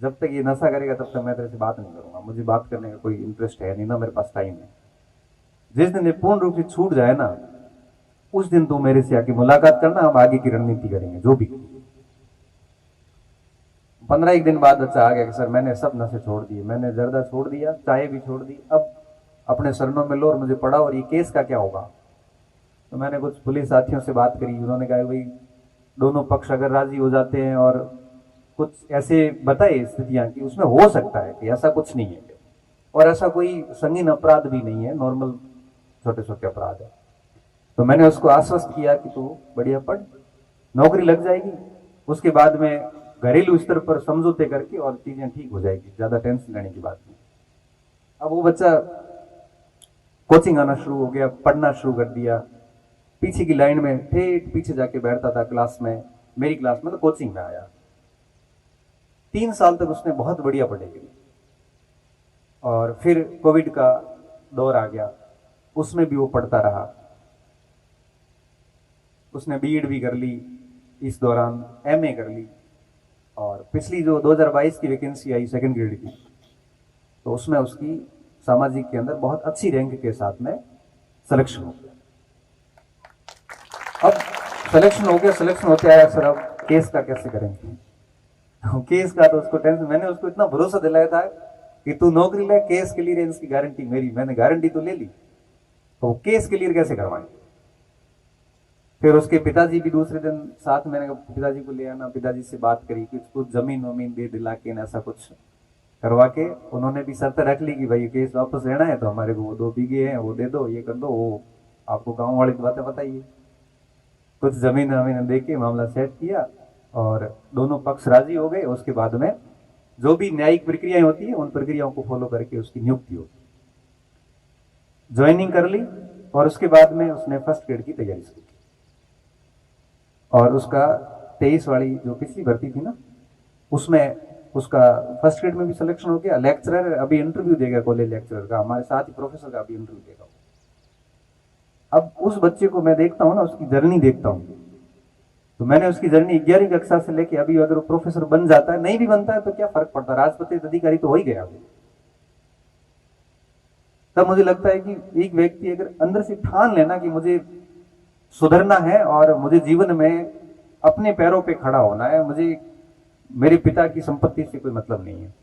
जब तक ये नशा करेगा तब तक मैं तेरे से बात नहीं करूंगा, मुझे बात करने का कोई इंटरेस्ट है नहीं, ना मेरे पास टाइम है। जिस दिन ये पूर्ण रूप से छूट जाए ना, उस दिन तू मेरे से आके मुलाकात करना, हम आगे की रणनीति करेंगे जो भी। 15 एक दिन बाद बच्चा आ गया कि सर मैंने सब नशे छोड़ दिए, मैंने जर्दा छोड़ दिया, चाय भी छोड़ दी, अब अपने शरणों में लो और मुझे पढ़ाओ, और ये केस का क्या होगा। तो मैंने कुछ पुलिस साथियों से बात करी, उन्होंने कहा भाई दोनों पक्ष अगर राजी हो जाते हैं और कुछ ऐसे बताए स्थितियां कि उसमें हो सकता है कि ऐसा कुछ नहीं है, और ऐसा कोई संगीन अपराध भी नहीं है, नॉर्मल छोटे छोटे अपराध है। तो मैंने उसको आश्वस्त किया कि तू बढ़िया पढ़, नौकरी लग जाएगी, उसके बाद में घरेलू स्तर पर समझौते करके और चीजें ठीक हो जाएगी, ज्यादा टेंशन लेने की बात नहीं। अब वो बच्चा कोचिंग आना शुरू हो गया, पढ़ना शुरू कर दिया, पीछे की लाइन में ठेठ पीछे जाके बैठता था क्लास में, मेरी क्लास में, तो कोचिंग में आया। 3 साल तक उसने बहुत बढ़िया पढ़ाई करी, और फिर कोविड का दौर आ गया, उसमें भी वो पढ़ता रहा। उसने बीएड भी कर ली, इस दौरान एमए कर ली, और पिछली जो 2022 की वैकेंसी आई सेकंड ग्रेड की, तो उसमें उसकी सामाजिक के अंदर बहुत अच्छी रैंक के साथ में सिलेक्शन हो गया। अब सिलेक्शन हो गया, सिलेक्शन होते आया, सर अब केस का कैसे करेंगे। तो केस का तो उसको टेंशन, मैंने उसको इतना भरोसा दिलाया था कि तू नौकरी ले, केस क्लियरेंस की गारंटी मेरी, मैंने गारंटी तो ले ली, तो केस क्लियर कैसे करवाएंगे। फिर उसके पिताजी भी दूसरे दिन साथ, मैंने कहा पिताजी को ले आना, पिताजी से बात करी कि कुछ जमीन वमीन दे दिला के ऐसा कुछ करवा के, उन्होंने भी शर्त रख ली कि भाई केस वापस लेना है तो हमारे को वो 2 बीघे हैं वो दे दो, ये कर दो, वो आपको गाँव वाले की बातें बताइए। कुछ जमीन वमीन दे के मामला सेट किया, और दोनों पक्ष राजी हो गए। उसके बाद में जो भी न्यायिक प्रक्रियाएं होती है उन प्रक्रियाओं को फॉलो करके उसकी नियुक्ति हो, ज्वाइनिंग कर ली, और उसके बाद में उसने फर्स्ट ग्रेड की तैयारी शुरू की। और उसका 23 वाली जो पिछली भर्ती थी ना, उसमें उसका फर्स्ट ग्रेड में भी सिलेक्शन हो गया। लेक्चरर अभी इंटरव्यू देगा, कॉलेज लेक्चरर का, हमारे साथ ही प्रोफेसर का भी इंटरव्यू देगा। अब उस बच्चे को मैं देखता हूँ ना, उसकी जर्नी देखता हूँ, तो मैंने उसकी जर्नी 11वीं कक्षा से लेके अभी अगर वो प्रोफेसर बन जाता है, नहीं भी बनता है तो क्या फर्क पड़ता है, राजपत्रित अधिकारी तो हो ही गया। तब मुझे लगता है कि एक व्यक्ति अगर अंदर से ठान लेना कि मुझे सुधरना है और मुझे जीवन में अपने पैरों पे खड़ा होना है, मुझे मेरे पिता की संपत्ति से कोई मतलब नहीं है,